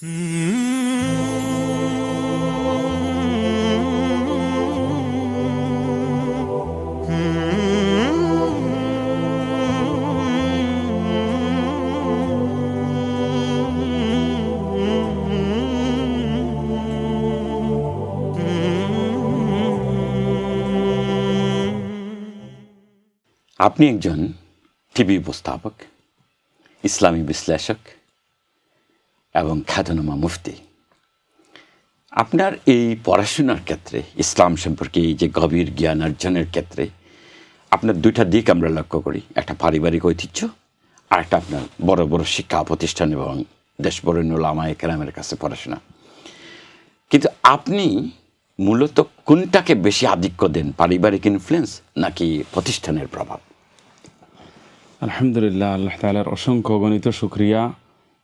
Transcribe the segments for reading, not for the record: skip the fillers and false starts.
আপনি একজন টিভি উপস্থাপক, ইসলামী বিশ্লেষক এবং খ্যাতনামা মুফতি। আপনার এই পড়াশোনার ক্ষেত্রে ইসলাম সম্পর্কে এই যে গভীর জ্ঞান অর্জনের ক্ষেত্রে আপনার দুইটা দিক আমরা লক্ষ্য করি, একটা পারিবারিক ঐতিহ্য আর একটা আপনার বড় বড় শিক্ষা প্রতিষ্ঠান এবং দেশবরেণ্য উলামায়ে কেরামের কাছে পড়াশোনা। কিন্তু আপনি মূলত কোনটাকে বেশি আধিক্য দেন, পারিবারিক ইনফ্লুয়েন্স নাকি প্রতিষ্ঠানের প্রভাব? আলহামদুলিল্লাহ, আল্লাহ তাআলার অসংখ্য গণিত শুকরিয়া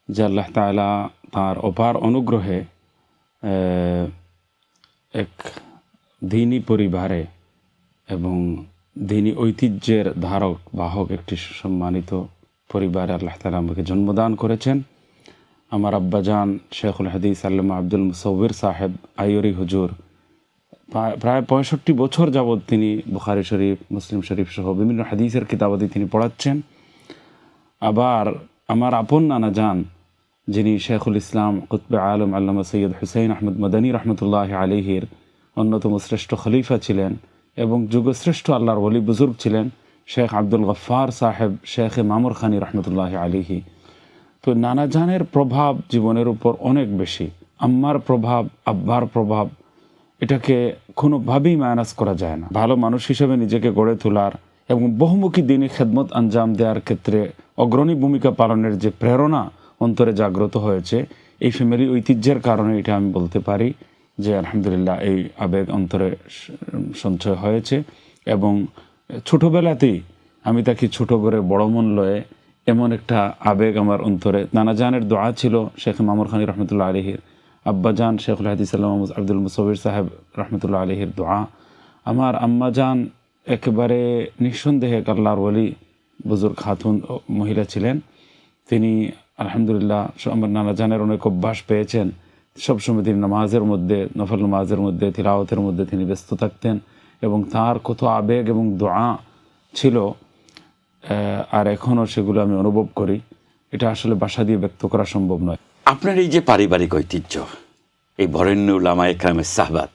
যে আল্লাহ তাআলা তাঁর অপার অনুগ্রহে এক দ্বীনি পরিবারে এবং দ্বীনি ঐতিহ্যের ধারক বাহক একটি সম্মানিত পরিবারে আল্লাহ তাআলা আমাকে জন্মদান করেছেন। আমার আব্বাজান শেখুল হাদিস আল্লামা আব্দুল মুসাউবির সাহেব আইয়রি হুজুর প্রায় ৬৫ বছর যাবৎ তিনি বুখারী শরীফ, মুসলিম শরীফ সহ বিভিন্ন হাদিসের কিতাবাদি তিনি পড়াচ্ছেন। আবার আমার আপন নানা যান, যিনি শেখুল ইসলাম কুতবে আলম আল্লামা সৈয়দ হুসাইন আহমদ মাদানী রহমতুল্লাহ আলিহির অন্যতম শ্রেষ্ঠ খলিফা ছিলেন এবং যুগশ্রেষ্ঠ আল্লাহর ওলি বুজুর্গ ছিলেন শেখ আব্দুল গফ্ফার সাহেব শেখ মামুর খানি রহমতুল্লাহ আলিহি। তো নানা জানের প্রভাব জীবনের উপর অনেক বেশি। আম্মার প্রভাব, আব্বার প্রভাব, এটাকে কোনোভাবেই মাইনাস করা যায় না। ভালো মানুষ হিসেবে নিজেকে গড়ে তোলার এবং বহুমুখী দিনে খেদমত আঞ্জাম দেওয়ার ক্ষেত্রে অগ্রণী ভূমিকা পালনের যে প্রেরণা অন্তরে জাগ্রত হয়েছে, এই ফ্যামিলি ঐতিহ্যের কারণে এটা আমি বলতে পারি যে আলহামদুলিল্লাহ এই আবেগ অন্তরে সঞ্চয় হয়েছে। এবং ছোটোবেলাতেই আমি তাকে ছোটো করে বড় মন লয়ে এমন একটা আবেগ আমার অন্তরে। নানা জানের দোয়া ছিল শেখ মামুর খানি রহমতুল্লাহ আলিহির, আব্বাজান শেখুল হাদিস আল্লামা আব্দুল মুসাউবির সাহেব রহমতুল্লাহ আলিহির দোয়া, আমার আম্মাজান একেবারে নিঃসন্দেহে আল্লাহর ওলি বুজুর্গ খাতুন মহিলা ছিলেন। তিনি আলহামদুলিল্লাহ আমার নানা জানের অনেক অভ্যাস পেয়েছেন। সবসময় তিনি নামাজের মধ্যে, নফল নামাজের মধ্যে, তিলাওয়াতের মধ্যে তিনি ব্যস্ত থাকতেন এবং তার কত আবেগ এবং দোয়া ছিল আর এখনও সেগুলো আমি অনুভব করি। এটা আসলে ভাষা দিয়ে ব্যক্ত করা সম্ভব নয়। আপনার এই যে পারিবারিক ঐতিহ্য, এই বরেণ্য উলামায়ে কেরামের সাহবাত,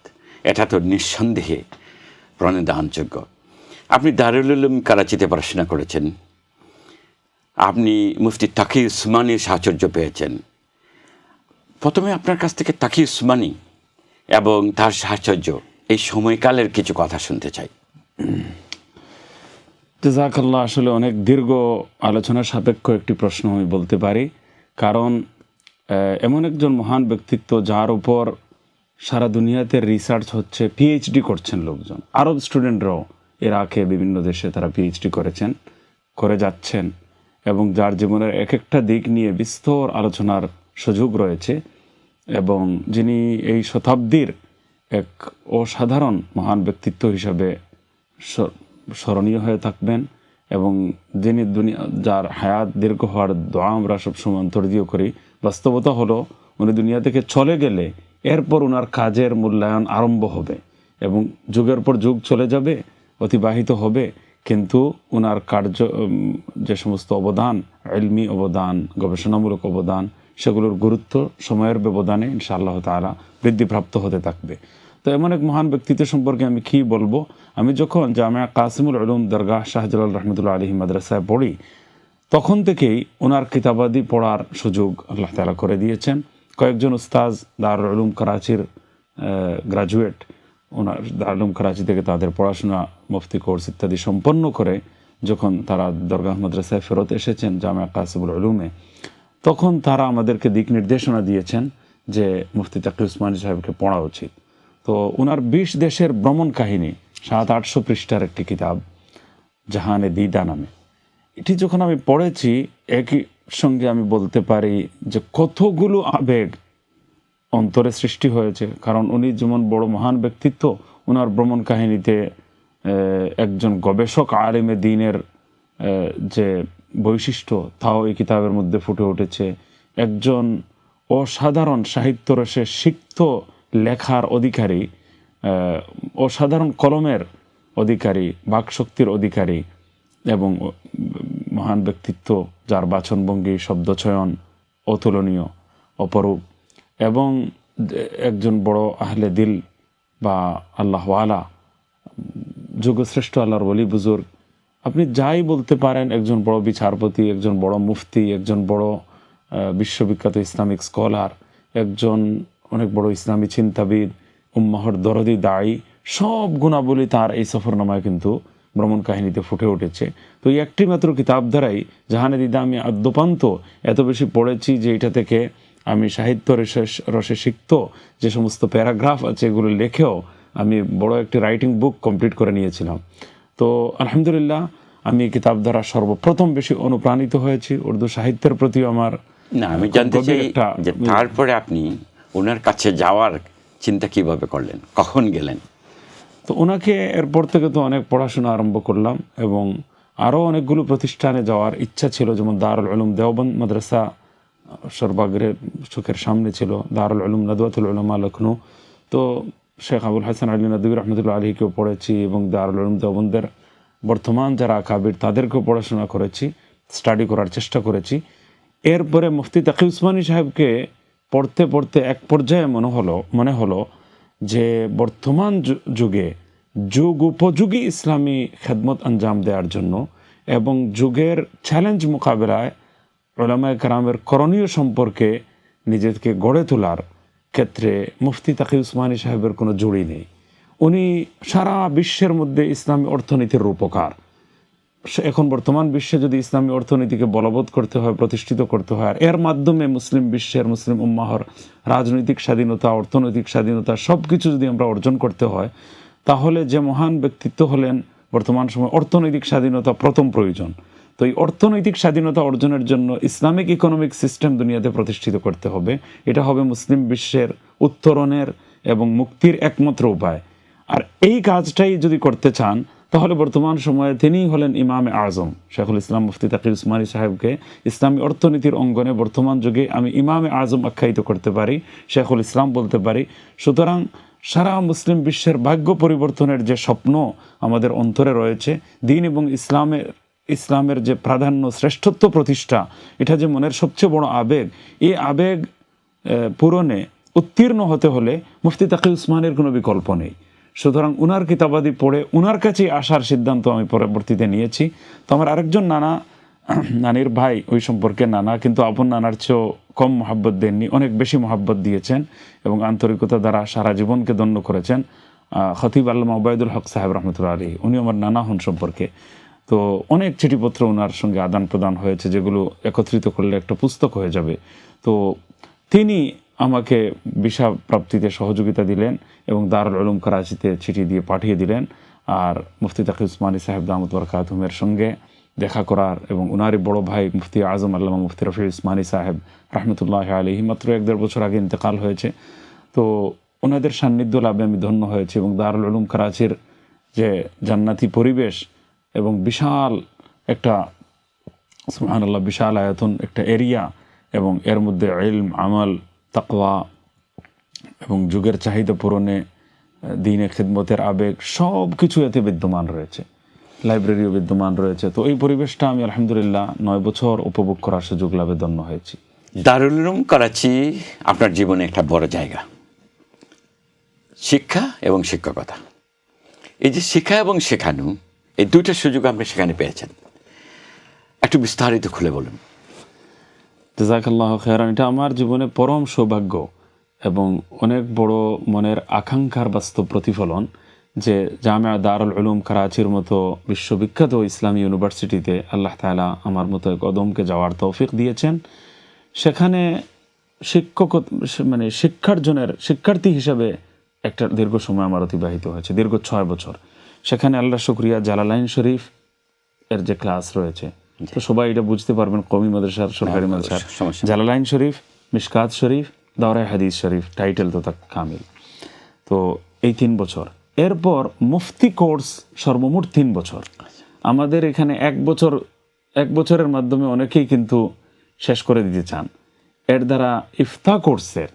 এটা তো নিঃসন্দেহে প্রণিধানযোগ্য। আপনি দারুল উলুম করাচিতে পড়াশোনা করেছেন, আপনি মুফতি তাকি উসমানীর সাহচর্য পেয়েছেন। প্রথমে আপনার কাছ থেকে তাকি উসমানী এবং তার সাহচর্য, এই সময়কালের কিছু কথা শুনতে চাই। জাযাকাল্লাহ, আসলে অনেক দীর্ঘ আলোচনা সাপেক্ষ একটি প্রশ্ন আমি বলতে পারি। কারণ এমন একজন মহান ব্যক্তিত্ব যার উপর সারা দুনিয়াতে রিসার্চ হচ্ছে, পিএইচডি করছেন লোকজন, আরব স্টুডেন্টরাও ইরাকে বিভিন্ন দেশে তারা পিএইচডি করেছেন, করে যাচ্ছেন এবং যার জীবনের এক একটা দিক নিয়ে বিস্তর আলোচনার সুযোগ রয়েছে এবং যিনি এই শতাব্দীর এক অসাধারণ মহান ব্যক্তিত্ব হিসাবে স্মরণীয় হয়ে থাকবেন এবং যিনি যার হায়াত দীর্ঘ হওয়ার দোয়া আমরা সবসময় অন্তর্দীয় করি। বাস্তবতা হলো উনি দুনিয়া থেকে চলে গেলে এরপর ওনার কাজের মূল্যায়ন আরম্ভ হবে এবং যুগের পর যুগ চলে যাবে, অতিবাহিত হবে, কিন্তু ওনার কার্য যে সমস্ত অবদান, ইলমি অবদান, গবেষণামূলক অবদান, সেগুলোর গুরুত্ব সময়ের ব্যবধানে ইনশাআল্লাহ তাআলা বৃদ্ধিপ্রাপ্ত হতে থাকবে। তো এমন এক মহান ব্যক্তিত্ব সম্পর্কে আমি কী বলবো। আমি যখন জামিয়া কাসিমুল উলুম দরগাহ শাহজালাল রহমতুল্লাহ আলাইহি মাদ্রাসায় পড়ি, তখন থেকেই ওনার কিতাবাদি পড়ার সুযোগ আল্লাহ তাআলা করে দিয়েছেন। কয়েকজন উস্তাজ দারুল উলুম করাচির গ্রাজুয়েট, ওনার দারুল উলুম করাচি থেকে তাদের পড়াশোনা, মুফতি কোর্স ইত্যাদি সম্পন্ন করে যখন তারা দরগাহ মাদ্রাসায় ফেরত এসেছেন জামিয়া কাসিমুল উলুমে, তখন তারা আমাদেরকে দিক নির্দেশনা দিয়েছেন যে মুফতি তাকি উসমানী সাহেবকে পড়া উচিত। তো ওনার 20 দেশের ভ্রমণ কাহিনী, 700-800 পৃষ্ঠার একটি কিতাব জাহানে দিদা নামে, এটি যখন আমি পড়েছি একই সঙ্গে আমি বলতে পারি যে কতগুলো আবেগ অন্তরে সৃষ্টি হয়েছে। কারণ উনি যেমন বড় মহান ব্যক্তিত্ব, ওনার ভ্রমণ কাহিনীতে একজন গবেষক আলেমে দ্বীনের যে বৈশিষ্ট্য তাও এই কিতাবের মধ্যে ফুটে উঠেছে। একজন অসাধারণ সাহিত্য রসে সিক্ত লেখার অধিকারী, অসাধারণ কলমের অধিকারী, বাকশক্তির অধিকারী এবং মহান ব্যক্তিত্ব, যার বাচনভঙ্গি, শব্দচয়ন অতুলনীয়, অপরূপ, এবং একজন বড় আহলে দিল বা আল্লাহওয়ালা, যুগশ্রেষ্ঠ আল্লাহর ওলি বুজুর্গ, আপনি যাই বলতে পারেন, একজন বড় বিচারপতি, একজন বড় মুফতি, একজন বড় বিশ্ববিখ্যাত ইসলামিক স্কলার, একজন অনেক বড় ইসলামী চিন্তাবিদ, উম্মাহর দরদি দায়ী, সব গুণাবলী তার এই সফরনামায় কিন্তু ভ্রমণ কাহিনীতে ফুটে উঠেছে। তো এই একটি মাত্র কিতাব দ্বারাই জাহানে দিদা আমি আদ্যপান্ত এত বেশি পড়েছি যে এটা থেকে আমি সাহিত্য রসে সিক্ত যে সমস্ত প্যারাগ্রাফ আছে এগুলো লেখেও আমি বড় একটি রাইটিং বুক কমপ্লিট করে নিয়েছিলাম। তো আলহামদুলিল্লাহ আমি এই কিতাব দ্বারা সর্বপ্রথম বেশি অনুপ্রাণিত হয়েছি। উর্দু সাহিত্যের প্রতিও আমার না, আমি জানতে চাই যে তারপরে আপনি ওনার কাছে যাওয়ার চিন্তা কিভাবে করলেন, কখন গেলেন? তো ওনাকে এরপর থেকে তো অনেক পড়াশোনা আরম্ভ করলাম এবং আরও অনেকগুলো প্রতিষ্ঠানে যাওয়ার ইচ্ছা ছিল, যেমন দারুল উলুম দেওবন্দ মাদ্রাসা সর্বাগ্রে চোখের সামনে ছিল, দারুল উলুম নাদওয়াতুল উলামা লখনউ, তো শেখ আবুল হাসান আলী নদভী রহমতুল্লাহ আলীকেও পড়েছি এবং দারুল উলুম দেওবন্দের বর্তমান যারা আকাবির তাদেরকেও পড়াশোনা করেছি, স্টাডি করার চেষ্টা করেছি। এরপরে মুফতি তাকি উসমানী সাহেবকে পড়তে পড়তে এক পর্যায়ে মনে হলো যে বর্তমান যুগে যুগ উপযোগী ইসলামী খেদমত আঞ্জাম দেওয়ার জন্য এবং যুগের চ্যালেঞ্জ মোকাবেলায় উলামায়ে কেরামের করণীয় সম্পর্কে নিজেকে গড়ে তোলার ক্ষেত্রে মুফতি তাকি উসমানী সাহেবের কোনো জুড়ি নেই। উনি সারা বিশ্বের মধ্যে ইসলামী অর্থনীতির রূপকার। এখন বর্তমান বিশ্বে যদি ইসলামী অর্থনীতিকে বলবৎ করতে হয়, প্রতিষ্ঠিত করতে হয়, আর এর মাধ্যমে মুসলিম বিশ্বের, মুসলিম উম্মাহর রাজনৈতিক স্বাধীনতা, অর্থনৈতিক স্বাধীনতা সব কিছু যদি আমরা অর্জন করতে হয়, তাহলে যে মহান ব্যক্তিত্ব হলেন বর্তমান সময় অর্থনৈতিক স্বাধীনতা প্রথম প্রয়োজন। তো এই অর্থনৈতিক স্বাধীনতা অর্জনের জন্য ইসলামিক ইকোনমিক সিস্টেম দুনিয়াতে প্রতিষ্ঠিত করতে হবে। এটা হবে মুসলিম বিশ্বের উত্তরণের এবং মুক্তির একমাত্র উপায়। আর এই কাজটাই যদি করতে চান তাহলে বর্তমান সময়ে তিনিই হলেন ইমামে আজম। শেখুল ইসলাম মুফতি তাকি উসমানী সাহেবকে ইসলামী অর্থনীতির অঙ্গনে বর্তমান যুগে আমি ইমামে আজম আখ্যায়িত করতে পারি, শেখুল ইসলাম বলতে পারি। সুতরাং সারা মুসলিম বিশ্বের ভাগ্য পরিবর্তনের যে স্বপ্ন আমাদের অন্তরে রয়েছে, দ্বীন এবং ইসলামের যে প্রাধান্য, শ্রেষ্ঠত্ব প্রতিষ্ঠা, এটা যে মনের সবচেয়ে বড় আবেগ, এই আবেগ পূরণে উত্তীর্ণ হতে হলে মুফতি তাকি উসমানের কোনো বিকল্প নেই। সুতরাং উনার কিতাবাদি পড়ে উনার কাছেই আসার সিদ্ধান্ত আমি পরবর্তীতে নিয়েছি। তো আমার আরেকজন নানির ভাই, ওই সম্পর্কে নানা, কিন্তু আপন নানার চেয়েও কম মহাব্বত দেননি, অনেক বেশি মহাব্বত দিয়েছেন এবং আন্তরিকতা দ্বারা সারা জীবনকে ধন্য করেছেন, খতিব আল্লামা ওবায়দুল হক সাহেব রহমতুল্লাহ আলী। উনি আমার নানা হন সম্পর্কে। তো অনেক চিঠিপত্র ওনার সঙ্গে আদান প্রদান হয়েছে, যেগুলো একত্রিত করলে একটা পুস্তক হয়ে যাবে। তো তিনি আমাকে ভিসা প্রাপ্তিতে সহযোগিতা দিলেন এবং দারুল উলুম করাচিতে চিঠি দিয়ে পাঠিয়ে দিলেন। আর মুফতি তাকি উসমানী সাহেব দামত বরকাতুহুমের সঙ্গে দেখা করার এবং উনারই বড় ভাই মুফতি আজম আল্লামা মুফতি রফি উসমানী সাহেব রহমতুল্লাহ আলাইহি মাত্র 1-1.5 বছর আগে ইন্তেকাল হয়েছে। তো ওনাদের সান্নিধ্য লাভে আমি ধন্য হয়েছি এবং দারুল উলুম করাচির যে জান্নাতি পরিবেশ এবং বিশাল একটা সুবহানাল্লাহ বিশাল আয়তন একটা এরিয়া এবং এর মধ্যে ইলম, আমল, তাকওয়া এবং যুগের চাহিদা পূরণে দ্বীনে খিদমতের আবেগ সব কিছু এতে বিদ্যমান রয়েছে, লাইব্রেরিও বিদ্যমান রয়েছে। তো এই পরিবেশটা আমি আলহামদুলিল্লাহ 9 বছর উপভোগ করার সুযোগ লাভে ধন্য হয়েছি। দারুল উলুম করাচি আপনার জীবনে একটা বড় জায়গা, শিক্ষা এবং শিক্ষকতা। এই যে শিক্ষা এবং শেখানো, এই দুইটা সুযোগ আপনি সেখানে পেয়েছেন, একটু বিস্তারিত খুলে বলুন। জাযাকাল্লাহ খায়রান। এটা আমার জীবনে পরম সৌভাগ্য এবং অনেক বড় মনের আকাঙ্ক্ষার বাস্তব প্রতিফলন যে জামিয়া দারুল উলুম করাচির মতো বিশ্ববিখ্যাত ইসলামী ইউনিভার্সিটিতে আল্লাহ তাআলা আমার মতো এক অদমকে যাওয়ার তৌফিক দিয়েছেন। সেখানে শিক্ষার্থী হিসাবে একটা দীর্ঘ সময় আমার অতিবাহিত হয়েছে, দীর্ঘ 6 বছর। সেখানে আল্লাহ শুকরিয়া জালালাইন শরীফ এর যে ক্লাস রয়েছে, তো সবাই এটা বুঝতে পারবেন, কওমি মাদ্রাসার, সরকারি মাদ্রাসার, জালালাইন শরীফ, মিশকাত শরীফ, দাওরায়ে হাদিস শরীফ, টাইটেল তো তা কামিল। তো এই 3 বছর। এরপর মুফতি কোর্স সর্বমোট 3 বছর। আমাদের এখানে 1 বছরের মাধ্যমে অনেকেই কিন্তু শেষ করে দিতে চান। এর দ্বারা ইফতা কোর্সের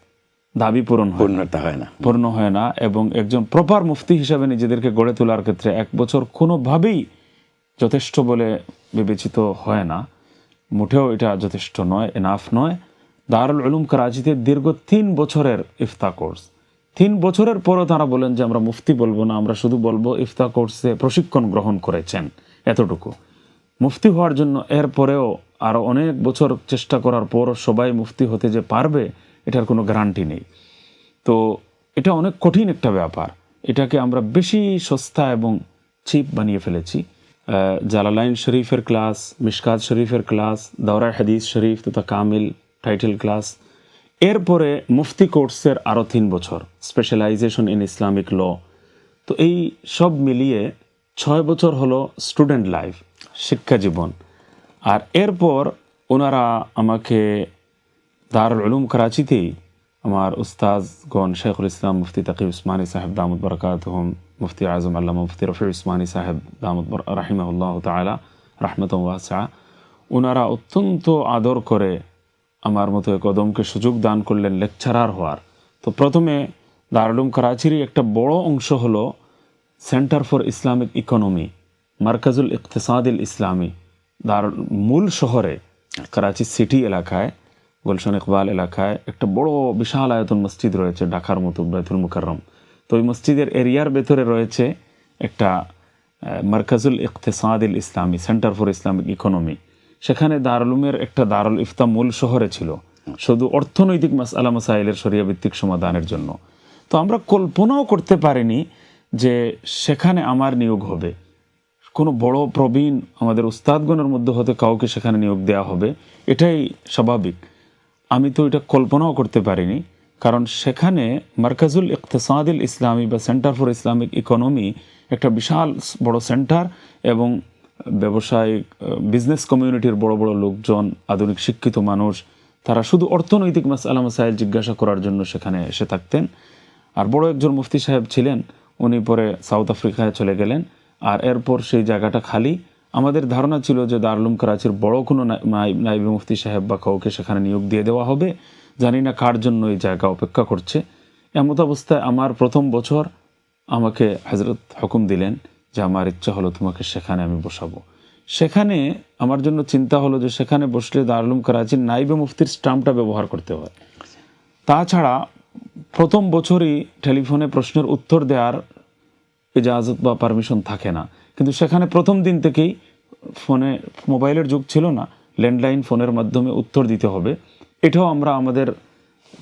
দাবি পূর্ণতা হয় না। পূর্ণ হয় না, এবং একজন প্রপার মুফতি হিসাবে নিজেদেরকে গড়ে তোলার ক্ষেত্রে 1 বছর কোনোভাবেই যথেষ্ট বলে বিবেচিত হয় না। মোটেও এটা যথেষ্ট নয়, এনাফ নয়। দারুল উলুম করাচিতে দীর্ঘ 3 বছরের ইফতা কোর্স। 3 বছরের পরও তারা বলেন যে আমরা মুফতি বলবো না, আমরা শুধু বলবো ইফতা কোর্সে প্রশিক্ষণ গ্রহণ করেছেন, এতটুকু। মুফতি হওয়ার জন্য এরপরেও আরও অনেক বছর চেষ্টা করার পর সবাই মুফতি হতে যে পারবে, এটার কোনো গ্যারান্টি নেই। তো এটা অনেক কঠিন একটা ব্যাপার। এটাকে আমরা বেশি সস্তা এবং চিপ বানিয়ে ফেলেছি। জালালাইন শরীফের ক্লাস, মিশকাত শরীফের ক্লাস, দাওরা হাদিস শরীফ তথা কামিল টাইটেল ক্লাস, এরপরে মুফতি কোর্সের আরও 3 বছর স্পেশালাইজেশন ইন ইসলামিক ল। তো এই সব মিলিয়ে 6 বছর হলো স্টুডেন্ট লাইফ, শিক্ষা জীবন। আর এরপর ওনারা আমাকে দারুল উলুম করাচিতেই আমার উস্তাদগণ শেখুল ইসলাম মুফতি তাকি উসমানী সাহেব দামদ বরকাতহুম, মুফতি আজম আল্লামা মুফতি রফি উসমানী সাহেব দামদ রাহিমাহুল্লাহ তাআলা রাহমাতুন ওয়াসিআ, ওনারা অত্যন্ত আদর করে আমার মতো কদমকে সুযোগ দান করলেন লেকচারার হওয়ার। তো প্রথমে দারুল উলুম করাচিরই একটা বড় অংশ হলো centre for Islamic economy, Markazul ইকতিসাদিল ইসলামী। মূল শহরে করাচি সিটি এলাকায়, গুলশান ইকবাল এলাকায় একটা বড় বিশাল আয়তন মসজিদ রয়েছে, ঢাকার মতো বাইতুল মুকাররম। তো ওই মসজিদের এরিয়ার ভেতরে রয়েছে একটা মার্কাজুল ইকতিসাদিল ইসলামী, সেন্টার ফর ইসলামিক ইকোনমি। সেখানে দারুল উলুমের একটা দারুল ইফতা মূল শহরে ছিল, শুধু অর্থনৈতিক মাসআলা মাসাইলের শরিয়া ভিত্তিক সমাধানের জন্য। তো আমরা কল্পনাও করতে পারিনি যে সেখানে আমার নিয়োগ হবে, কোনো বড় প্রবীণ আমাদের উস্তাদগণের মধ্যে হতে কাউকে সেখানে নিয়োগ দেওয়া হবে, এটাই স্বাভাবিক। আমি তো এটা কল্পনাও করতে পারিনি, কারণ সেখানে মার্কাজুল ইকতিসাদিল ইসলামী বা সেন্টার ফর ইসলামিক ইকোনমি একটা বিশাল বড় সেন্টার, এবং ব্যবসায়িক বিজনেস কমিউনিটির বড় বড় লোকজন, আধুনিক শিক্ষিত মানুষ, তারা শুধু অর্থনৈতিক মাসআলা মাসাইল জিজ্ঞাসা করার জন্য সেখানে এসে থাকতেন। আর বড় একজন মুফতি সাহেব ছিলেন, উনি পরে সাউথ আফ্রিকায় চলে গেলেন, আর এরপর সেই জায়গাটা খালি। আমাদের ধারণা ছিল যে দারুল উলুম করাচির বড় কোনো নাইবে মুফতি সাহেব বা কাউকে সেখানে নিয়োগ দিয়ে দেওয়া হবে, জানি না কার জন্য এই জায়গা অপেক্ষা করছে। এমত অবস্থায় আমার প্রথম বছর আমাকে হযরত হুকুম দিলেন যে আমার ইচ্ছা হলো তোমাকে সেখানে আমি বসাবো। সেখানে আমার জন্য চিন্তা হলো যে সেখানে বসলে দারুল উলুম করাচির নাইবে মুফতির স্টাম্পটা ব্যবহার করতে হয়। তাছাড়া প্রথম বছরই টেলিফোনে প্রশ্নের উত্তর দেওয়ার ইজাজত বা পারমিশন থাকে না, কিন্তু সেখানে প্রথম দিন থেকেই ফোনে, মোবাইলের যুগ ছিল না, ল্যান্ডলাইন ফোনের মাধ্যমে উত্তর দিতে হবে। এটাও আমরা আমাদের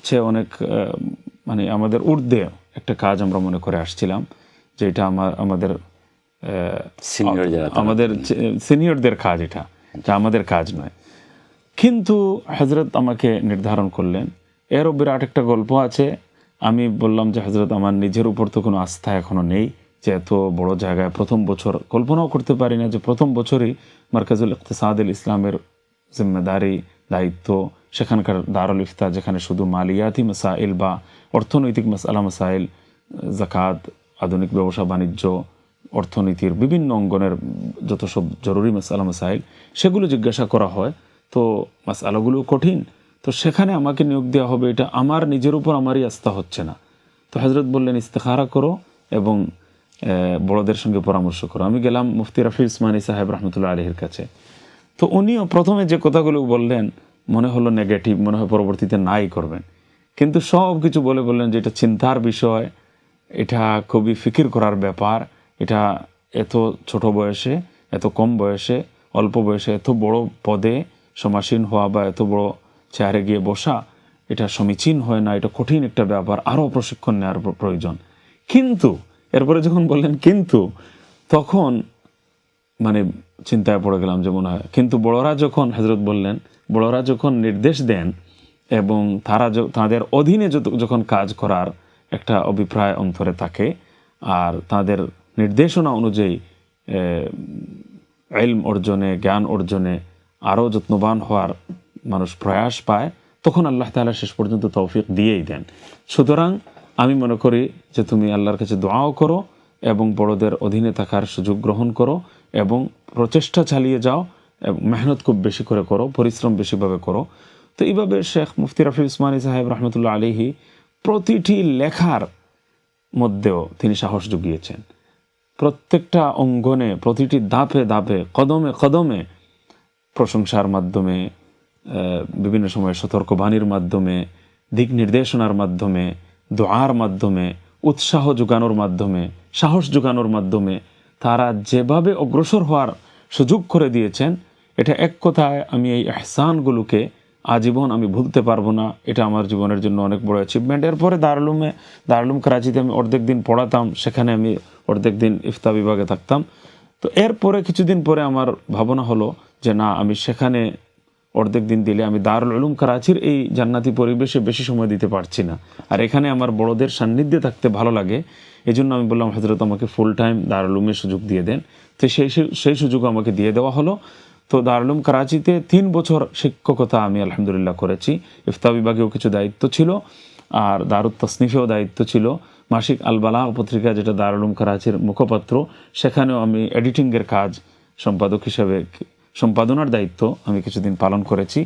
চেয়ে অনেক মানে আমাদের ঊর্ধ্বে একটা কাজ আমরা মনে করে আসছিলাম, যে এটা আমাদের সিনিয়রদের কাজ, এটা আমাদের কাজ নয়। কিন্তু হযরত আমাকে নির্ধারণ করলেন। এরও বিরাট একটা গল্প আছে। আমি বললাম যে হযরত আমার নিজের উপর তো কোনো আস্থা এখনো নেই, যে এত বড় জায়গায় প্রথম বছর, কল্পনাও করতে পারি না যে প্রথম বছরই মার্কাজুল ইকতিসাদিল ইসলামের জিম্মেদারি, দায়িত্ব, সেখানকার দারুল ইফতা যেখানে শুধু মালিয়াতি মাসাইল বা অর্থনৈতিক মাসআলা মাসাইল, যাকাত, আধুনিক ব্যবসা বাণিজ্য, অর্থনীতির বিভিন্ন অঙ্গনের যত সব জরুরি মাসআলা মাসাইল সেগুলো জিজ্ঞাসা করা হয়। তো মাসআলাগুলো কঠিন, তো সেখানে আমাকে নিয়োগ দেওয়া হবে, এটা আমার নিজের উপর আমারই আস্থা হচ্ছে না। তো হযরত বললেন ইস্তেখারা করো এবং বড়দের সঙ্গে পরামর্শ করো। আমি গেলাম মুফতি রফি উসমানী সাহেব রহমতুল্লাহ আলাইহির কাছে। তো উনিও প্রথমে যে কথাগুলো বললেন মনে হলো নেগেটিভ, মনে হয় পরবর্তীতে নাই করবেন, কিন্তু সব কিছু বললেন যে এটা চিন্তার বিষয়, এটা খুবই ফিকির করার ব্যাপার, এটা এত ছোট বয়সে, এত কম বয়সে, অল্প বয়সে এত বড় পদে সমাসীন হওয়া বা এত বড় চেয়ারে গিয়ে বসা, এটা সমীচীন হয় না, এটা কঠিন একটা ব্যাপার, আরও প্রশিক্ষণ নেওয়ার প্রয়োজন। কিন্তু এরপরে যখন বললেন কিন্তু, তখন মানে চিন্তায় পড়ে গেলাম যে মনে হয় কিন্তু বড়রা যখন, হযরত বললেন বড়রা যখন নির্দেশ দেন এবং তাদের অধীনে যখন কাজ করার একটা অভিপ্রায় অন্তরে থাকে, আর তাদের নির্দেশনা অনুযায়ী ইলম অর্জনে, জ্ঞান অর্জনে আরও যত্নবান হওয়ার মানুষ প্রয়াস পায়, তখন আল্লাহ তাআলা শেষ পর্যন্ত তৌফিক দিয়েই দেন। সুতরাং আমি মনে করি যে তুমি আল্লাহর কাছে দোয়াও করো এবং বড়দের অধীনে থাকার সুযোগ গ্রহণ করো এবং প্রচেষ্টা চালিয়ে যাও এবং মেহনত খুব বেশি করে করো, পরিশ্রম বেশিভাবে করো। তো এইভাবে শেখ মুফতি রাফি উসমানী সাহেব রহমতুল্লাহ আলাইহি প্রতিটি লেখার মধ্যেও তিনি সাহস জুগিয়েছেন। প্রত্যেকটা অঙ্গনে, প্রতিটি ধাপে ধাপে, কদমে কদমে প্রশংসার মাধ্যমে, বিভিন্ন সময় সতর্কবাণীর মাধ্যমে, দিক নির্দেশনার মাধ্যমে, দোয়ার মাধ্যমে, উৎসাহ যোগানোর মাধ্যমে, সাহস যোগানোর মাধ্যমে তারা যেভাবে অগ্রসর হওয়ার সুযোগ করে দিয়েছেন, এটা এক কথায় আমি এই ইহসানগুলোকে আজীবন আমি ভুলতে পারবো না। এটা আমার জীবনের জন্য অনেক বড় অ্যাচিভমেন্ট। এরপরে দারুলুম করাচিতে আমি অর্ধেক দিন পড়াতাম, সেখানে আমি অর্ধেক দিন ইফতা বিভাগে থাকতাম। তো এরপরে কিছুদিন পরে আমার ভাবনা হলো যে না, আমি সেখানে অর্ধেক দিন দিলে আমি দারুল উলুম করাচির এই জান্নাতি পরিবেশে বেশি সময় দিতে পারছি না, আর এখানে আমার বড়দের সান্নিধ্যে থাকতে ভালো লাগে। এই জন্য আমি বললাম, হযরত আমাকে ফুল টাইম দারুল উলুমের সুযোগ দিয়ে দেন। তো সেই সুযোগ আমাকে দিয়ে দেওয়া হলো। তো দারুল উলুম করাচিতে 3 বছর শিক্ষকতা আমি আলহামদুলিল্লাহ করেছি। ইফতা বিভাগেও কিছু দায়িত্ব ছিল, আর দারুত তাসনিফেও দায়িত্ব ছিল। মাসিক আল বালাগ পত্রিকা, যেটা দারুল উলুম করাচির মুখপত্র, সেখানেও আমি এডিটিংয়ের কাজ, সম্পাদক হিসেবে সম্পাদনার দায়িত্ব আমি কিছুদিন পালন করেছি।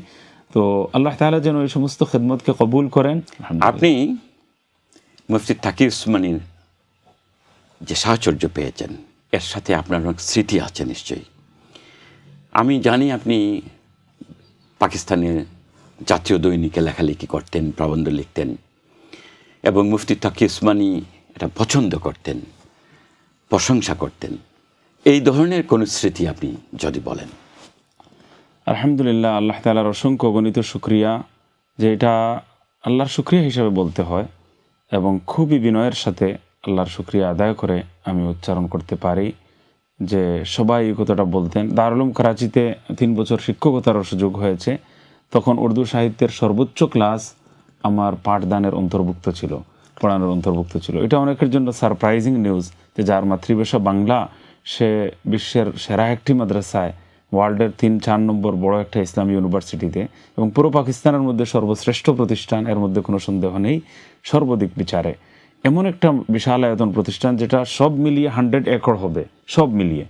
তো আল্লাহ তাআলা যেন এই সমস্ত খেদমতকে কবুল করেন। আপনি মুফতি তাকি উসমানীর যে সাহচর্য পেয়েছেন, এর সাথে আপনার অনেক স্মৃতি আছে নিশ্চয়ই। আমি জানি আপনি পাকিস্তানের জাতীয় দৈনিকে লেখালেখি করতেন, প্রবন্ধ লিখতেন, এবং মুফতি তাকি উসমানী এটা পছন্দ করতেন, প্রশংসা করতেন। এই ধরনের কোনো স্মৃতি আপনি যদি বলেন। আলহামদুলিল্লাহ, আল্লাহ তাআলার অসংখ্য গণিত শুকরিয়া যে এটা আল্লাহর শুকরিয়া হিসাবে বলতে হয়, এবং খুবই বিনয়ের সাথে আল্লাহর শুকরিয়া আদায় করে আমি উচ্চারণ করতে পারি যে সবাই কতটা বলতেন। দারুল উলুম করাচিতে 3 বছর শিক্ষকতারও সুযোগ হয়েছে। তখন উর্দু সাহিত্যের সর্বোচ্চ ক্লাস আমার পাঠদানের অন্তর্ভুক্ত ছিল, পড়ানোর অন্তর্ভুক্ত ছিল। এটা অনেকের জন্য সারপ্রাইজিং নিউজ যে যার মাতৃভাষা বাংলা, সে বিশ্বের সেরা একটি মাদ্রাসায়, ওয়ার্ল্ডের 3-4 নম্বর বড় একটা ইসলামী ইউনিভার্সিটিতে, এবং পুরো পাকিস্তানের মধ্যে সর্বশ্রেষ্ঠ প্রতিষ্ঠান, এর মধ্যে কোনো সন্দেহ নেই সর্বদিক বিচারে। এমন একটা বিশাল আয়তন প্রতিষ্ঠান যেটা সব মিলিয়ে 100 একর হবে, সব মিলিয়ে।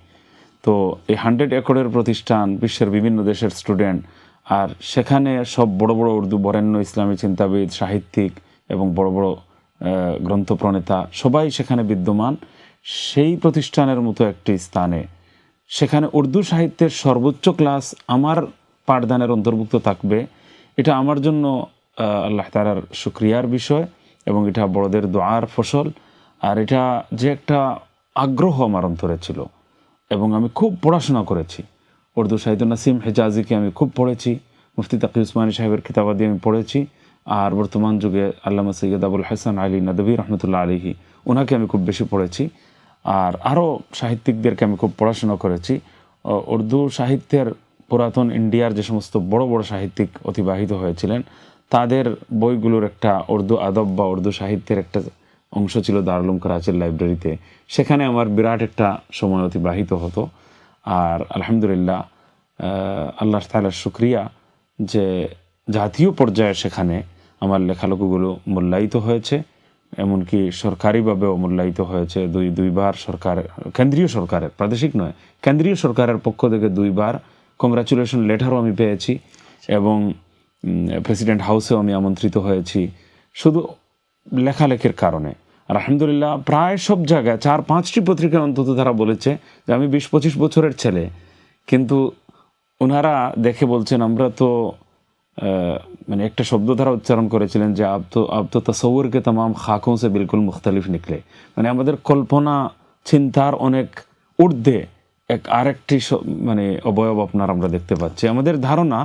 তো এই 100 একরের প্রতিষ্ঠান, বিশ্বের বিভিন্ন দেশের স্টুডেন্ট, আর সেখানে সব বড় বড় উর্দু বরেণ্য ইসলামী চিন্তাবিদ, সাহিত্যিক এবং বড় বড় গ্রন্থ প্রণেতা সবাই সেখানে বিদ্যমান। সেই প্রতিষ্ঠানের মতো একটি স্থানে সেখানে উর্দু সাহিত্যের সর্বোচ্চ ক্লাস আমার পাঠদানের অন্তর্ভুক্ত থাকবে, এটা আমার জন্য আল্লাহ তাআলার শুকরিয়ার বিষয়, এবং এটা বড়দের দোয়ার ফসল। আর এটা যে একটা আগ্রহ আমার অন্তরে ছিল, এবং আমি খুব পড়াশোনা করেছি। উর্দু সাহিত্য নাসিম হেজাজিকে আমি খুব পড়েছি, মুফতি তাকি উসমানী সাহেবের কিতাবাদি আমি পড়েছি, আর বর্তমান যুগে আল্লামা সৈয়দ আবুল হাসান আলী নদভী রহমতুল্লাহ আলাইহি, ওনাকে আমি খুব বেশি পড়েছি। আর আরও সাহিত্যিকদেরকে আমি খুব পড়াশোনা করেছি। উর্দু সাহিত্যের পুরাতন ইন্ডিয়ার যে সমস্ত বড় বড় সাহিত্যিক অতিবাহিত হয়েছিলেন, তাদের বইগুলোর একটা উর্দু আদব বা উর্দু সাহিত্যের একটা অংশ ছিল দারুল উলুম করাচির লাইব্রেরিতে। সেখানে আমার বিরাট একটা সময় অতিবাহিত হতো। আর আলহামদুলিল্লাহ, আল্লাহ তাআলার শুকরিয়া যে জাতীয় পর্যায়ে সেখানে আমার লেখালেখিগুলো মূল্যায়িত হয়েছে, এমনকি সরকারিভাবেও মূল্যায়িত হয়েছে। দুইবার সরকার, কেন্দ্রীয় সরকারের, প্রাদেশিক নয়, কেন্দ্রীয় সরকারের পক্ষ থেকে 2বার কংগ্রাচুলেশন লেটারও আমি পেয়েছি, এবং প্রেসিডেন্ট হাউসেও আমি আমন্ত্রিত হয়েছি শুধু লেখালেখির কারণে। আর আলহামদুলিল্লাহ, প্রায় সব জায়গায় 4-5টি পত্রিকায় অন্তত তারা বলেছে যে আমি 20-25 বছরের ছেলে, কিন্তু ওনারা দেখে বলছেন আমরা তো মানে একটা শব্দ তারা উচ্চারণ করেছিলেন যে আব তো তসব্বুর কে तमाम খাকোं से बिल्कुल मुख्तलिफ निकले, মানে আমাদের কল্পনা চিন্তার অনেক ঊর্ধ্বে আরেকটি মানে অবয়ব আপনার আমরা দেখতে পাচ্ছি। আমাদের ধারণা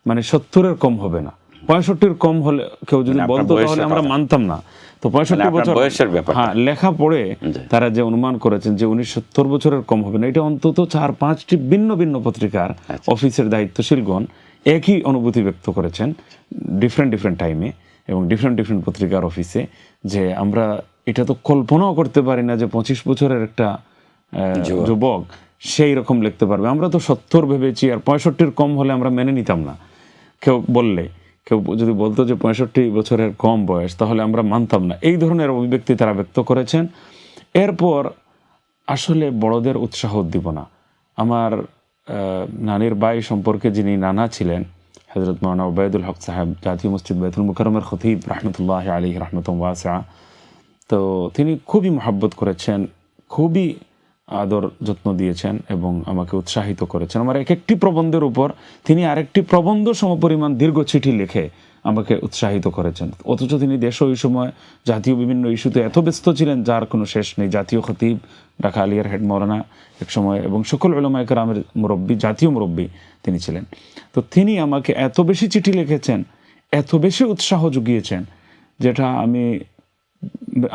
মানে 70-এর কম হবে না, 65-এর কম হলে কেউ যদি বলতো তাহলে আমরা মানতাম না। তো 65 বছর বয়সের ব্যাপার, হ্যাঁ, লেখা পড়ে তারা যে অনুমান করেছেন যে 70 বছরের কম হবে না, এটা অন্তত 4-5টি ভিন্ন ভিন্ন পত্রিকার অফিসের দায়িত্বশীলগণ একই অনুভূতি ব্যক্ত করেছেন ডিফারেন্ট টাইমে এবং ডিফারেন্ট পত্রিকার অফিসে, যে আমরা এটা তো কল্পনাও করতে পারি না যে 25 বছরের একটা যুবক সেই রকম লিখতে পারবে। আমরা তো 70 ভেবেছি, আর 65-এর কম হলে আমরা মেনে নিতাম না। কেউ যদি বলতো যে 65 বছরের কম বয়স, তাহলে আমরা মানতাম না। এই ধরনের অভিব্যক্তি তারা ব্যক্ত করেছেন। এরপর আসলে বড়দের উৎসাহ উদ্দীপনা, আমার নানির ভাই সম্পর্কে যিনি নানা ছিলেন, হজরত মৌলানা ওবায়দুল হক সাহেব, জাতীয় মসজিদ বাইতুল মুকাররমের খতিব রহমতুল্লাহ আলাইহি রহমাতুন ওয়াসিআ। তো তিনি খুবই মহব্বত করেছেন, খুবই আদর যত্ন দিয়েছেন এবং আমাকে উৎসাহিত করেছেন। আমার এক একটি প্রবন্ধের উপর তিনি আরেকটি প্রবন্ধ সমপরিমাণ দীর্ঘ চিঠি লিখে আমাকে উৎসাহিত করেছেন। অথচ তিনি দেশে ওই সময় জাতীয় বিভিন্ন ইস্যুতে এত ব্যস্ত ছিলেন যার কোনো শেষ নেই। জাতীয় খতিব, ঢাকা আলিয়ার হেড মৌলানা এক সময়, এবং সকল উলামায়ে কেরামের মুরব্বী, জাতীয় মুরব্বী তিনি ছিলেন। তো তিনি আমাকে এত বেশি চিঠি লিখেছেন, এত বেশি উৎসাহ জুগিয়েছেন, যেটা আমি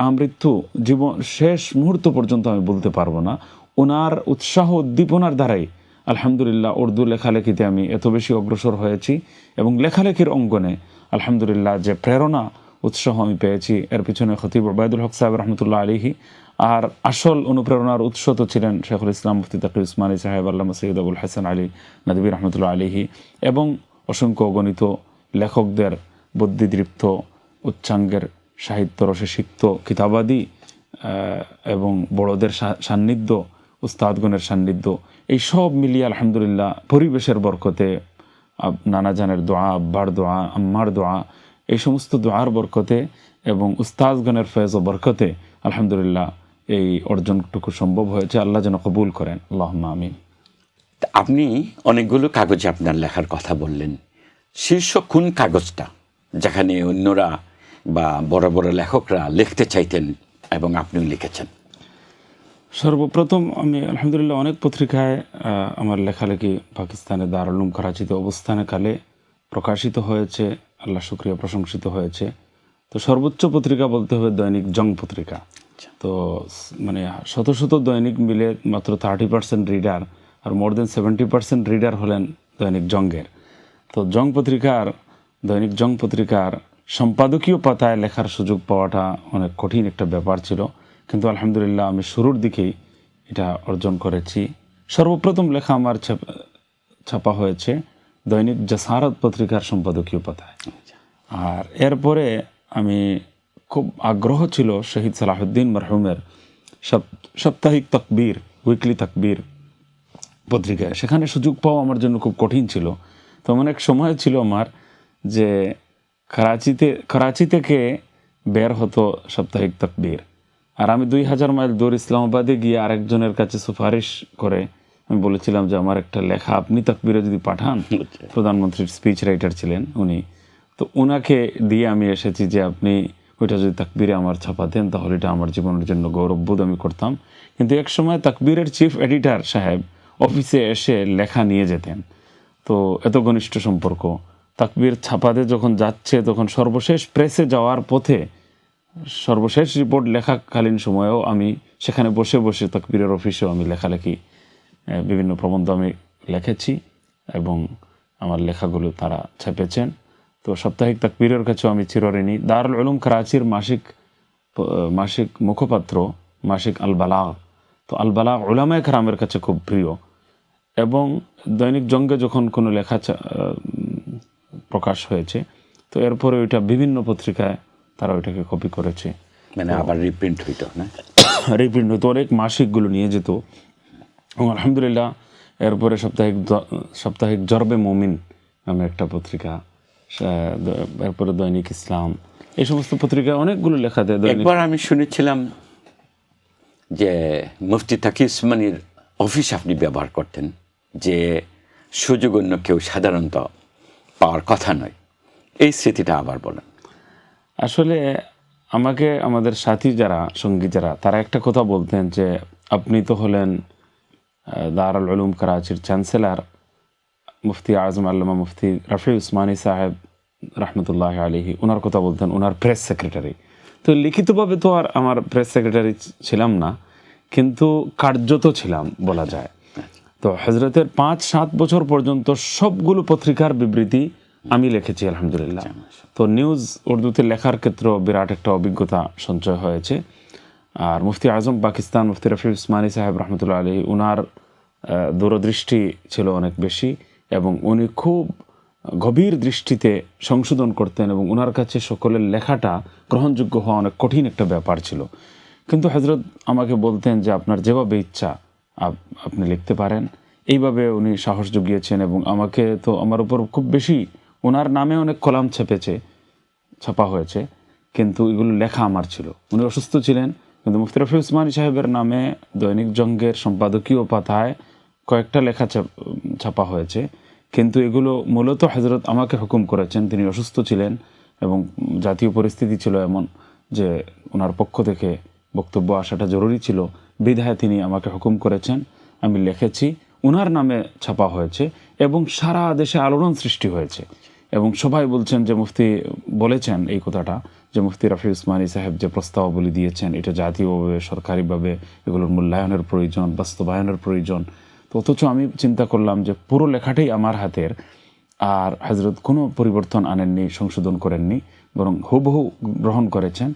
আমৃত্যু জীবন শেষ মুহূর্ত পর্যন্ত আমি বলতে পারবো না। ওনার উৎসাহ উদ্দীপনার দ্বারাই আলহামদুলিল্লাহ উর্দু লেখালেখিতে আমি এত বেশি অগ্রসর হয়েছি, এবং লেখালেখির অঙ্গনে আলহামদুলিল্লাহ যে প্রেরণা উৎসাহ আমি পেয়েছি, এর পিছনে খতিব ওবায়দুল হক সাহেব রহমতুল্লাহ আলাইহি। আর আসল অনুপ্রেরণার উৎস তো ছিলেন শেখুল ইসলাম মুফতি তাকি উসমানী সাহেব, আল্লামা সৈয়দ আবুল হাসান আলী নদভী রহমতুল্লাহ আলাইহি, এবং অসংখ্য গণিত লেখকদের বুদ্ধিদীপ্ত উচ্চাঙ্গের সাহিত্য রসে সিক্ত কিতাবাদি এবং বড়দের সান্নিধ্য, উস্তাদগণের সান্নিধ্য, এই সব মিলিয়ে আলহামদুলিল্লাহ পরিবেশের বরকতে, নানাজানের দোয়া, আব্বার দোয়া, আম্মার দোয়া, এই সমস্ত দোয়ার বরকতে এবং উস্তাদগণের ফয়েজ ও বরকতে আলহামদুলিল্লাহ এই অর্জনটুকু সম্ভব হয়েছে। আল্লাহ যেন কবুল করেন, আল্লাহুম্মা আমিন। আপনি অনেকগুলো কাগজে আপনার লেখার কথা বললেন, শীর্ষ কোন কাগজটা যেখানে অন্যরা বা বড় বড় লেখকরা লিখতে চাইতেন এবং আপনিও লিখেছেন? সর্বপ্রথম আমি আলহামদুলিল্লাহ অনেক পত্রিকায় আমার লেখালেখি পাকিস্তানে দারুল উলুম করাচিতে অবস্থানে কালে প্রকাশিত হয়েছে, আল্লাহ শুকরিয়া, প্রশংসিত হয়েছে। তো সর্বোচ্চ পত্রিকা বলতে হবে দৈনিক জং পত্রিকা। তো মানে শত শত দৈনিক মিলে মাত্র 30% রিডার, আর মোর দেন 70% রিডার হলেন দৈনিক জঙ্গের। তো জং পত্রিকার, দৈনিক জং পত্রিকার সম্পাদকীয় পাতায় লেখার সুযোগ পাওয়াটা অনেক কঠিন একটা ব্যাপার ছিল, কিন্তু আলহামদুলিল্লাহ আমি শুরুর দিকেই এটা অর্জন করেছি। সর্বপ্রথম লেখা আমার ছাপা হয়েছে দৈনিক জাসারত পত্রিকার সম্পাদকীয় পাতায়। আর এরপরে আমি খুব আগ্রহ ছিল শহীদ সালাহুদ্দিন মরহুমের সাপ্তাহিক তাকবীর, উইকলি তাকবীর পত্রিকায়, সেখানে সুযোগ পাওয়া আমার জন্য খুব কঠিন ছিল। তো এমন এক সময় ছিল আমার যে করাচি থেকে বের হতো সাপ্তাহিক তাকবীর, আর আমি 2000 মাইল দূর ইসলামাবাদে গিয়ে আরেকজনের কাছে সুপারিশ করে আমি বলেছিলাম যে আমার একটা লেখা আপনি তাকবীরে যদি পাঠান, প্রধানমন্ত্রীর স্পিচ রাইটার ছিলেন উনি, তো ওনাকে দিয়ে আমি এসেছি যে আপনি ওইটা যদি তাকবীরে আমার ছাপাতেন তাহলে এটা আমার জীবনের জন্য গৌরববোধ আমি করতাম। কিন্তু এক সময় তাকবীরের চিফ এডিটর সাহেব অফিসে এসে লেখা নিয়ে যেতেন, তো এত ঘনিষ্ঠ সম্পর্ক। তাকবীর ছাপাতে যখন যাচ্ছে তখন সর্বশেষ প্রেসে যাওয়ার পথে সর্বশেষ রিপোর্ট লেখাকালীন সময়েও আমি সেখানে বসে বসে তাকবীরের অফিসেও আমি লেখালেখি, বিভিন্ন প্রবন্ধ আমি লিখেছি এবং আমার লেখাগুলো তারা ছাপেছেন। তো সাপ্তাহিক তাকবীরের কাছেও আমি চিরঋণী। দারুল উলুম করাচির মাসিক মুখপাত্র মাসিক আল বালাগ, তো আল বালাগ উলামায়ে কেরামের কাছে খুব প্রিয়, এবং দৈনিক জঙ্গে যখন কোনো লেখা প্রকাশ হয়েছে তো এরপরে ওইটা বিভিন্ন পত্রিকায় তারা ওইটাকে কপি করেছে, মানে আবার রিপ্রিন্ট হইতো না? রিপ্রিন্ট হতো, অনেক মাসিকগুলো নিয়ে যেত। এবং আলহামদুলিল্লাহ এরপরে সাপ্তাহিক জরবে মুমিন নামে একটা পত্রিকা, এরপরে দৈনিক ইসলাম, এই সমস্ত পত্রিকায় অনেকগুলো লেখা দেয়। একবার আমি শুনেছিলাম যে মুফতি তাকি উসমানীর অফিস আপনি ব্যবহার করতেন, যে সুযোগ অন্য কেউ সাধারণত পাওয়ার কথা নয়, এই স্মৃতিটা আবার বলেন। আসলে আমাকে আমাদের সাথী যারা, সঙ্গী যারা, তারা একটা কথা বলতেন যে আপনি তো হলেন দারুল উলুম করাচির চ্যান্সেলর মুফতি আজম আল্লামা মুফতি রফি উসমানী সাহেব রহমতুল্লাহ আলাইহি, ওনার কথা বলতেন, ওনার প্রেস সেক্রেটারি। তো লিখিতভাবে তো আর আমার প্রেস সেক্রেটারি ছিলাম না, কিন্তু কার্যত ছিলাম বলা যায়। তো হজরতের 5-7 বছর পর্যন্ত সবগুলো পত্রিকার বিবৃতি আমি লিখেছি আলহামদুলিল্লাহ। তো নিউজ উর্দুতে লেখার ক্ষেত্রেও বিরাট একটা অভিজ্ঞতা সঞ্চয় হয়েছে। আর মুফতি আজম পাকিস্তান মুফতি রফি উসমানী সাহেব রহমতুল্লাহ আলাইহি, ওনার দূরদৃষ্টি ছিল অনেক বেশি এবং উনি খুব গভীর দৃষ্টিতে সংশোধন করতেন, এবং ওনার কাছে সকলের লেখাটা গ্রহণযোগ্য হওয়া অনেক কঠিন একটা ব্যাপার ছিল। কিন্তু হজরত আমাকে বলতেন যে আপনার যেভাবে ইচ্ছা আপনি লিখতে পারেন, এইভাবে উনি সাহস জুগিয়েছেন এবং আমাকে তো আমার উপর খুব বেশি ওনার নামে অনেক কলাম ছাপা হয়েছে, কিন্তু এগুলো লেখা আমার ছিল। উনি অসুস্থ ছিলেন, কিন্তু মুফতি রফি উসমানী সাহেবের নামে দৈনিক জঙ্গের সম্পাদকীয় পাতায় কয়েকটা লেখা ছাপা হয়েছে, কিন্তু এগুলো মূলত হযরত আমাকে হুকুম করেছেন। তিনি অসুস্থ ছিলেন এবং জাতীয় পরিস্থিতি ছিল এমন যে ওনার পক্ষ থেকে বক্তব্য আসাটা জরুরি ছিল, বিধায় তিনি আমাকে হুকুম করেছেন, আমি লিখেছি, ওনার নামে ছাপা হয়েছে এবং সারা দেশে আলোড়ন সৃষ্টি হয়েছে। এবং সবাই বলছেন যে মুফতি বলেছেন এই কথাটা, যে মুফতি রফি উসমানী সাহেব যে প্রস্তাবগুলি দিয়েছেন এটা জাতীয়ভাবে সরকারিভাবে এগুলোর মূল্যায়নের প্রয়োজন, বাস্তবায়নের প্রয়োজন। তো অথচ আমি চিন্তা করলাম যে পুরো লেখাটাই আমার হাতের, আর হযরত কোনো পরিবর্তন আনেননি, সংশোধন করেননি, বরং হুবহু গ্রহণ করেছেন।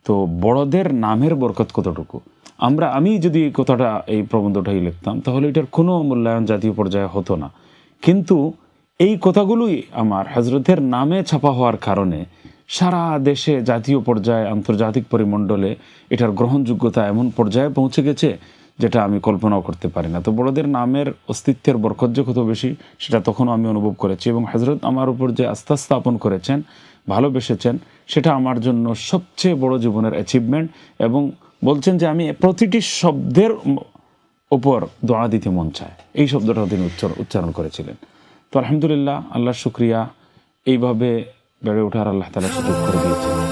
তো বড়দের নামের বরকত কতটুকু, আমি যদি এই কথাটা, এই প্রবন্ধটাই লিখতাম, তাহলে এটার কোনো মূল্যায়ন জাতীয় পর্যায়ে হতো না। কিন্তু এই কথাগুলোই আমার হযরতের নামে ছাপা হওয়ার কারণে সারা দেশে, জাতীয় পর্যায়ে, আন্তর্জাতিক পরিমণ্ডলে এটার গ্রহণযোগ্যতা এমন পর্যায়ে পৌঁছে গেছে যেটা আমি কল্পনাও করতে পারি না। তো বড়দের নামের অস্তিত্বের বরকত যে কত বেশি সেটা তখনও আমি অনুভব করেছি, এবং হযরত আমার উপর যে আস্থা স্থাপন করেছেন, ভালোবেসেছেন, সেটা আমার জন্য সবচেয়ে বড় জীবনের অ্যাচিভমেন্ট। এবং বলছেন যে আমি প্রতিটি শব্দের ওপর দোয়া দিতে মন চায়, এই শব্দটাও তিনি উচ্চারণ করেছিলেন। তো আলহামদুলিল্লাহ, আল্লাহর শুকরিয়া, এইভাবে বেড়ে ওঠার আল্লাহ তাআলা সুযোগ করে দিয়েছেন।